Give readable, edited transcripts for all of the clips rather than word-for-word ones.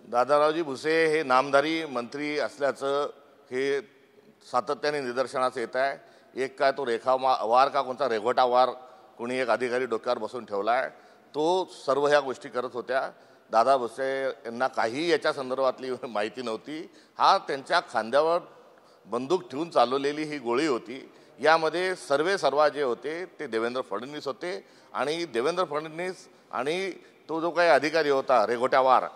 दादारावजी भुसे हे नामधारी मंत्री असल्याचं हे सातत्याने निदर्शनास येत आहे। एक काय तो वार का कोणता रेघोटा वार कोणी एक अधिकारी डोक्यावर बसून ठेवला आहे, तो सर्व ह्या गोष्टी करत होत्या। दादा भुसे यांना काही याच्या संदर्भातली माहिती नव्हती। हा त्यांच्या खांद्यावर बंदूक ठेवून चालवलेली ही गोळी होती। यामध्ये सर्व जे होते ते देवेंद्र फडणवीस होते आणि देवेंद्र फडणवीस आणि तो जो काही अधिकारी होता रेघोटा वार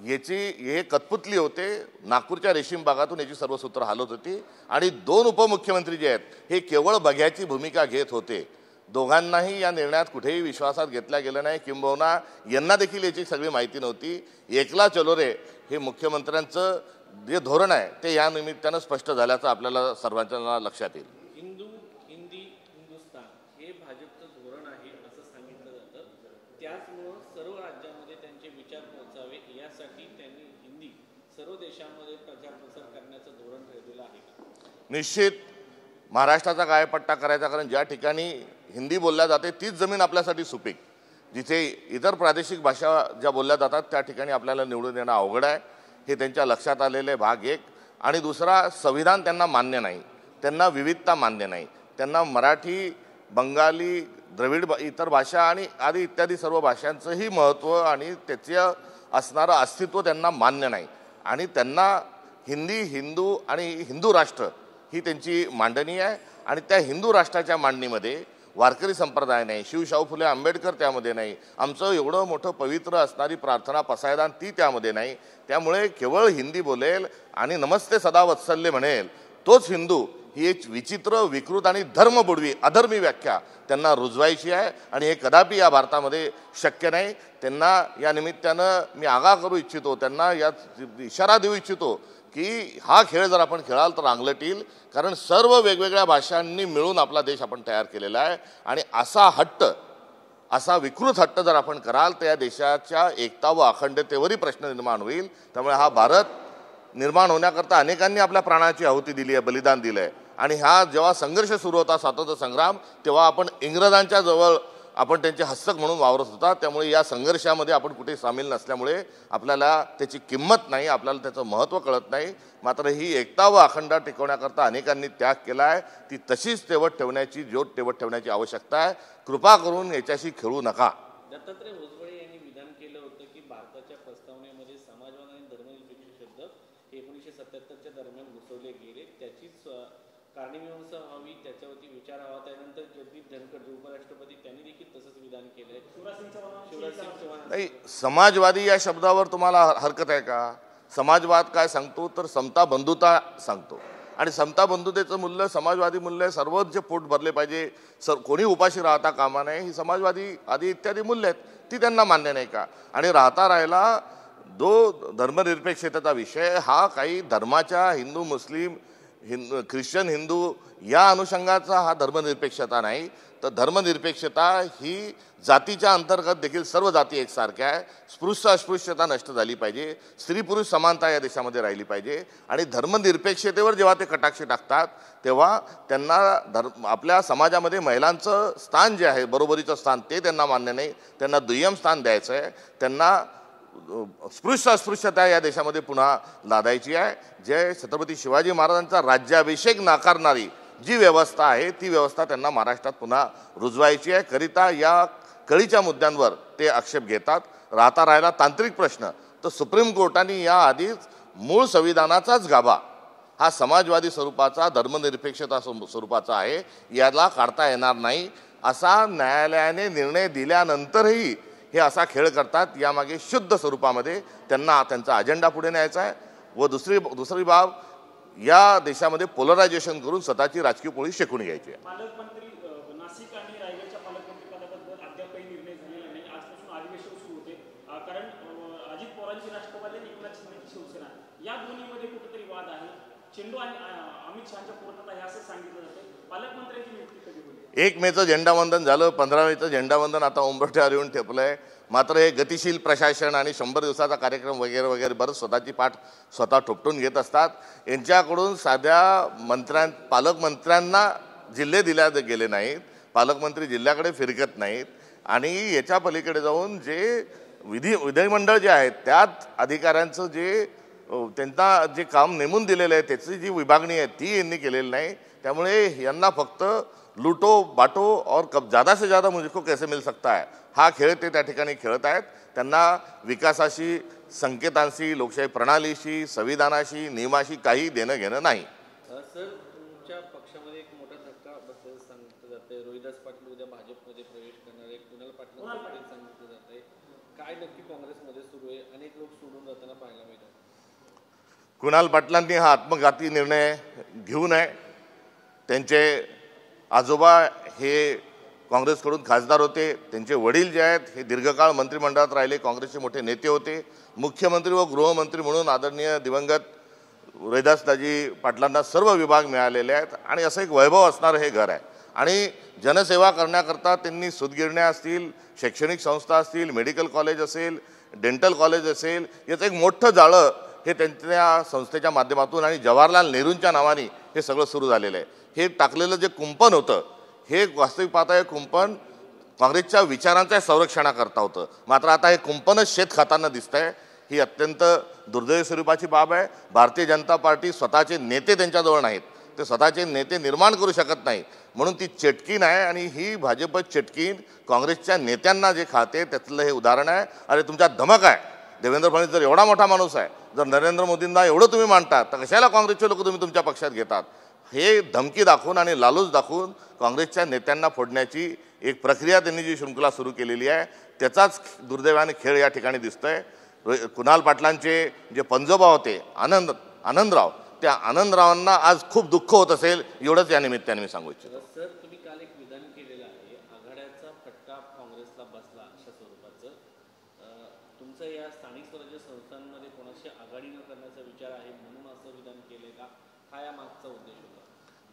याची हे कतपुतली होते। नागपूरच्या रेशीम बागातून याची सर्व सूत्र हालत होती आणि दोन उपमुख्यमंत्री जे आहेत हे केवळ बघ्याची भूमिका घेत होते। दोघांनाही या निर्णयात कुठेही विश्वासात घेतला गेला नाही, किंबहुना यांना देखील याची सगळी माहिती नव्हती। एकला चलो रे हे मुख्यमंत्र्यांचं जे धोरण आहे ते या निमित्तानं स्पष्ट झाल्याचं आपल्याला सर्वांच्या लक्षात येईल। हिंदू हिंदी हिंदुस्तान हे भाजपचं धोरण आहे असं सांगितलं जातं। त्याचमुळे सर्व राज्यांमध्ये त्यांचे विचार पोहोचावे यासाठी त्यांनी हिंदी सर्व देशांमध्ये प्रचार प्रसार करण्याचं धोरण ठरवलेलं आहे का? निश्चित महाराष्ट्राचा गायपट्टा करायचा, कारण ज्या ठिकाणी हिंदी बोलल्या जाते तीच जमीन आपल्यासाठी सुपीक। जिथे इतर प्रादेशिक भाषा ज्या बोलल्या जातात त्या ठिकाणी आपल्याला निवडून येणं अवघड आहे, हे त्यांच्या लक्षात आलेले भाग एक। आणि दुसरा, संविधान त्यांना मान्य नाही, त्यांना विविधता मान्य नाही, त्यांना मराठी, बंगाली, द्रविड इतर भाषा आणि आदी इत्यादी सर्व भाषांचंही महत्त्व आणि त्याचं असणारं अस्तित्व त्यांना मान्य नाही। आणि त्यांना हिंदी, हिंदू आणि हिंदू राष्ट्र ही त्यांची मांडणी आहे। आणि त्या हिंदू राष्ट्राच्या मांडणीमध्ये वारकरी संप्रदाय नाही, शिवशाहू फुले आंबेडकर त्यामध्ये नाही, आमचं एवढं मोठं पवित्र असणारी प्रार्थना पसायदान ती त्यामध्ये नाही। त्यामुळे केवळ हिंदी बोलेल आणि नमस्ते सदा वत्सल्य म्हणेल तोच हिंदू, ही एक विचित्र, विकृत आणि धर्मबुडवी अधर्मी व्याख्या त्यांना रुजवायची आहे आणि हे कदापि या भारतामध्ये शक्य नाही। त्यांना या निमित्तानं मी आगाह करू इच्छितो, त्यांना या इशारा देऊ इच्छितो की हा खेळ जर आपण खेळाल तर अंगलट येईल, कारण सर्व वेगवेगळ्या भाषांनी मिळून आपला देश आपण तयार केलेला आहे। आणि असा हट्ट, असा विकृत हट्ट जर आपण कराल तर या देशाच्या एकता व अखंडतेवरही प्रश्न निर्माण होईल। त्यामुळे हा भारत निर्माण होण्याकरता अनेकांनी आपल्या प्राणाची आहुती दिली आहे, बलिदान दिलं आहे। आणि हा जेव्हा संघर्ष सुरू होता, स्वातंत्र्य संग्राम, तेव्हा आपण इंग्रजांच्या जवळ आपण त्यांचे हस्तक म्हणून वावरत होता। त्यामुळे या संघर्षामध्ये आपण कुठे सामील नसल्यामुळे आपल्याला त्याची किंमत नाही, आपल्याला त्याचं महत्त्व कळत नाही। मात्र ही एकता व अखंडता टिकवण्याकरता अनेकांनी त्याग केला आहे, ती तशीच तेवत ठेवण्याची, ज्योत तेवत ठेवण्याची आवश्यकता आहे। कृपा करून याच्याशी खेळू नका। दत्तात्रय भुजबळ यांनी विधान केलं होतं की भारताच्या प्रस्तावनेमध्ये समाजवाद आणि धर्मनिरपेक्ष शब्द 1977च्या दरम्यान घुसवले गेले, त्याचीच कारणीमीमांसा व्हावी, त्याच्यावरती विचार हवा। त्यानंतर जगदीप धनखड जो उपराष्ट्रपती त्यांनी देखील तसंच विधान केलंय। शिवराज चव्हाण नाही, समाजवादी या शब्दावर तुम्हाला हरकत आहे का? समाजवाद काय सांगतो तर समता बंधुता सांगतो, आणि समता बंधुतेचं मूल्य, समाजवादी मूल्य सर्वच जे पोट भरले पाहिजे, कोणी उपाशी राहता कामा नये, ही समाजवादी आदी इत्यादी मूल्य आहेत, ती त्यांना मान्य नाही का? आणि राहता राहिला जो धर्मनिरपेक्षतेचा विषय, हा काही धर्माच्या हिंदू, मुस्लिम, ख्रिश्चन, हिंदू या अनुषंगाचा हा धर्मनिरपेक्षता नाही, तर धर्मनिरपेक्षता ही जातीच्या अंतर्गत देखील सर्व जाती एकसारख्या आहे। स्पृश्य अस्पृश्यता नष्ट झाली पाहिजे, स्त्री पुरुष समानता या देशामध्ये राहिली पाहिजे। आणि धर्मनिरपेक्षतेवर जेव्हा ते कटाक्ष टाकतात तेव्हा त्यांना आपल्या समाजामध्ये महिलांचं स्थान जे आहे, बरोबरीचं स्थान, ते त्यांना मान्य नाही, त्यांना दुय्यम स्थान द्यायचं आहे। त्यांना स्पृश्य अस्पृश्यता या देशामध्ये पुन्हा लादायची आहे। जे छत्रपती शिवाजी महाराजांचा राज्याभिषेक नाकारणारी जी व्यवस्था आहे ती व्यवस्था त्यांना महाराष्ट्रात पुन्हा रुजवायची आहे। करिता या कळीच्या मुद्द्यांवर ते आक्षेप घेतात। राहता राहिला तांत्रिक प्रश्न, तर सुप्रीम कोर्टाने या आधीच मूळ संविधानाचाच गाभा हा समाजवादी स्वरूपाचा, धर्मनिरपेक्षता स्वरूपाचा आहे, याला काढता येणार नाही असा न्यायालयाने निर्णय दिल्यानंतरही हे असा खेळ करतात। यामागे शुद्ध स्वरूपामध्ये त्यांना त्यांचा अजेंडा पुढे न्यायचा आहे। व दुसरी बाब, या देशामध्ये पोलरायझेशन करून स्वतःची राजकीय पोळी शेकून घ्यायची आहे। पालकमंत्री नाशिक आणि रायगडच्या पालकमंत्री पदाबद्दल अद्यापही निर्णय झालेला नाही। आजपासून अधिवेशन सुरू होते, कारण अजित पवारांची राष्ट्रवादी आणि एकनाथ शिंदेची शिवसेना या दोन्हीमध्ये कुठेतरी वाद आहे। चेंडू आणि अमित शहाच्या पूर्णता आहे असं सांगितलं जाते। पालकमंत्र्यांची नियुक्ती कधी होईल? 1 मेचं झेंडावंदन झालं, 15 मेचं झेंडावंदन आता उंबरठ्यावर येऊन ठेपलंय। मात्र हे गतिशील प्रशासन आणि 100 दिवसाचा कार्यक्रम वगैरे वगैरे बरंच स्वतःची पाठ स्वतः ठोपटून घेत असतात। यांच्याकडून साध्या पालकमंत्र्यांना जिल्हे दिल्या गेले नाहीत, पालकमंत्री जिल्ह्याकडे फिरकत नाहीत, आणि याच्या पलीकडे जाऊन जे विधिमंडळ जे आहे त्यात अधिकाऱ्यांचं जे त्यांना जे काम नेमून दिलेलं आहे त्याची जी विभागणी आहे ती यांनी केलेली नाही. त्यामुळे यांना फक्त लुटो बाटो और ज़्यादा से ज़्यादा मुझको कैसे मिल सकता है हा खेळ ते त्या ठिकाणी खेळत आहेत. त्यांना विकासाशी, संकेतांशी, लोकशाही प्रणालीशी, संविधानाशी, नियमाशी काही देणं घेणं नाही. सर, तुमच्या पक्षामध्ये एक मोठा धक्का बसलेला सांगितलं जाते. रोहिदास पाटील उद्या भाजपमध्ये प्रवेश करणार आहे. कुणाल पाटील सांगितलं जात आहे. काय नक्की काँग्रेसमध्ये सुरू आहे? अनेक लोक सोडून जाताना पाहायला मिळतात. कुणाल पाटलांनी हा आत्मघाती निर्णय घेऊ नये. त्यांचे आजोबा हे काँग्रेसकडून खासदार होते. त्यांचे वडील जे आहेत हे दीर्घकाळ मंत्रिमंडळात राहिले, काँग्रेसचे मोठे नेते होते. मुख्यमंत्री व गृहमंत्री म्हणून आदरणीय दिवंगत रोहिदासदाजी पाटलांना सर्व विभाग मिळालेले आहेत आणि असं एक वैभव असणारं हे घर आहे. आणि जनसेवा करण्याकरता त्यांनी सूतगिरण्या असतील, शैक्षणिक संस्था असतील, मेडिकल कॉलेज असेल, डेंटल कॉलेज असेल, याचं एक मोठं जाळं हे त्यांच्या संस्थेच्या माध्यमातून आणि जवाहरलाल नेहरूंच्या नावाने हे सगळं सुरू झालेलं आहे. हे टाकलेलं जे कुंपण होतं हे वास्तविक पाहता हे कुंपण काँग्रेसच्या विचारांच्या संरक्षणाकरता होतं. मात्र आता हे कुंपणच शेत खाताना दिसतं आहे. ही अत्यंत दुर्दैवी स्वरूपाची बाब आहे. भारतीय जनता पार्टी स्वतःचे नेते त्यांच्याजवळ नाहीत, ते स्वतःचे नेते निर्माण करू शकत नाही म्हणून ती चेटकीन आहे. आणि ही भाजप चेटकीन काँग्रेसच्या नेत्यांना जे खाते त्यातलं हे उदाहरण आहे. अरे तुमच्या धमक आहे. देवेंद्र फडणवीस जर एवढा मोठा माणूस आहे, जर नरेंद्र मोदींना एवढं तुम्ही मानतात, तर कशाला काँग्रेसचे लोक तुम्ही तुमच्या पक्षात घेतात? हे धमकी दाखवून आणि लालूच दाखवून काँग्रेसच्या नेत्यांना फोडण्याची एक प्रक्रिया त्यांनी जी शृंखला सुरू केलेली आहे त्याचाच दुर्दैवाने खेळ या ठिकाणी दिसतोय. कुणाल पाटलांचे जे पंजोबा होते आनंदराव, त्या आनंदरावांना आज खूप दुःख होत असेल एवढंच या निमित्ताने मी सांगू इच्छितो. सर, तुम्ही काल एक विधान केलेलं आहे, आघाड्याचा फटका काँग्रेसला बसला अशा स्वरूपाचं. तुमचं या स्थानिक स्वराज्य संस्थांमध्ये कोणाशी आघाडी न करण्याचा विचार आहे म्हणून असं विधान केलंय का? हा या मागचा उद्देश होता?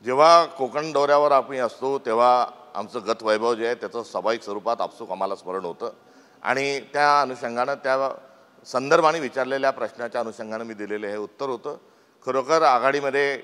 जेव्हा कोकण दौऱ्यावर आम्ही असतो तेव्हा आमचं गतवैभव जे आहे त्याचं स्वाभाविक स्वरूपात आपसूक आम्हाला स्मरण होतं आणि त्या अनुषंगानं त्या संदर्भाने विचारलेल्या प्रश्नाच्या अनुषंगानं मी दिलेलं हे उत्तर होतं. खरोखर आघाडीमध्ये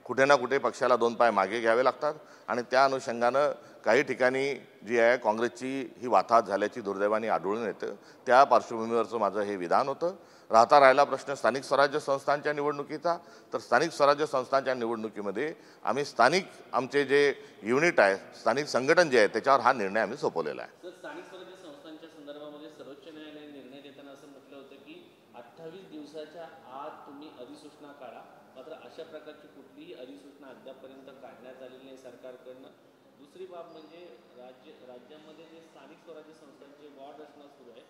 कुठे ना कुठे पक्षाला दोन पाय मागे घ्यावे लागतात आणि त्या अनुषंगानं काही ठिकाणी जी आहे काँग्रेसची ही वाताहत झाल्याची दुर्दैवाने आढळून येतं. त्या पार्श्वभूमीवरचं माझं हे विधान होतं. राहिला प्रश्न स्थानिक स्वराज्य संस्थांच्या निवडणुकीचा, तर स्थानिक स्वराज्य संस्थांच्या निवडणुकीमध्ये आम्ही स्थानिक आमचे जे युनिट आहे, स्थानिक संघटन जे आहे त्याच्यावर हा निर्णय आम्ही सोपवलेला आहे. स्थानिक स्वराज्य संस्थांच्या संदर्भामध्ये सर्वोच्च न्यायालयाने निर्णय देताना असं म्हटलं होतं की 28 दिवसाच्या आत तुम्ही अधिसूचना काढा. मात्र अशा प्रकारची कुठलीही अधिसूचना अद्यापर्यंत काढण्यात आलेली नाही सरकारकडनं. दुसरी बाब म्हणजे राज्यामध्ये जे स्थानिक स्वराज्य संस्थांचे वॉर्ड रचना सुरू आहे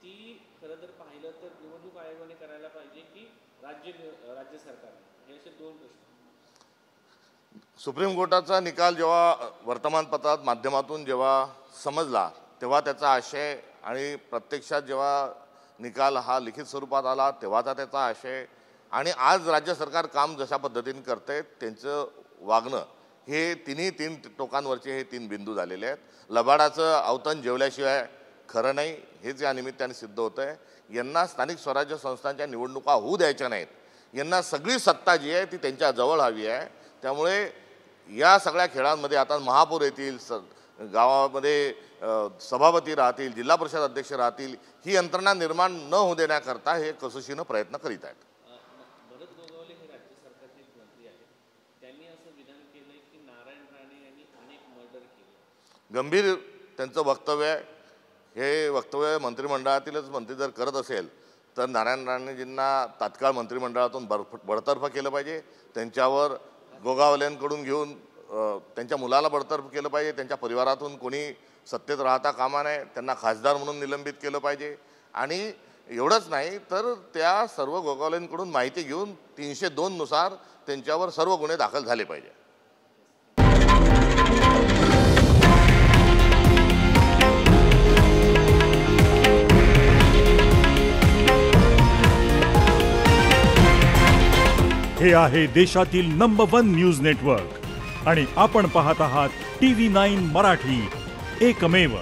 ती खरं जर पाहिलं तर निवडणूक आयोगाने करायला पाहिजे की राज्य सरकारने? हे असे दोन प्रश्न. सुप्रीम कोर्टाचा निकाल जेव्हा वर्तमानपत्रात माध्यमातून जेव्हा समजला तेव्हा त्याचा आशय आणि प्रत्यक्षात जेव्हा निकाल हा लिखित स्वरूपात आला तेव्हाचा त्याचा आशय आणि आज राज्य सरकार काम जशा पद्धतीने करते त्यांचं वागणं हे तीन टोकांवरचे हे तीन बिंदू झालेले आहेत. लबाडाचं अवतन जेवल्याशिवाय खरं नाही हेच या निमित्ताने सिद्ध होतं आहे. यांना स्थानिक स्वराज्य संस्थांच्या निवडणुका होऊ द्यायच्या नाहीत. यांना सगळी सत्ता जी आहे ती त्यांच्या जवळ हवी आहे. त्यामुळे या सगळ्या खेळांमध्ये आता महापौर येतील, गावामध्ये सभापती राहतील, जिल्हा परिषद अध्यक्ष राहतील, ही यंत्रणा निर्माण न होऊ देण्याकरता हे कसोशीनं प्रयत्न करीत आहेत. भरत गोगावले हे राज्य सरकारचे मंत्री आहेत. त्यांनी असं विधान केलंय की नारायण राणे यांनी अनेक मर्डर केले. गंभीर त्यांचं वक्तव्य आहे. हे वक्तव्य मंत्रिमंडळातीलच मंत्री जर करत असेल तर नारायण राणेजींना तात्काळ मंत्रिमंडळातून बडतर्फ केलं पाहिजे. त्यांच्यावर गोगावलेंकडून घेऊन त्यांच्या मुलाला बडतर्फ केलं पाहिजे. त्यांच्या परिवारातून कोणी सत्तेत राहता कामा नये. त्यांना खासदार म्हणून निलंबित केलं पाहिजे. आणि एवढंच नाही तर त्या सर्व गोगावलेंकडून माहिती घेऊन 302 नुसार त्यांच्यावर सर्व गुन्हे दाखल झाले पाहिजे. हे आहे देशातील नंबर 1 न्यूज नेटवर्क आणि आपण पाहत आहात TV9 मराठी, एकमेव.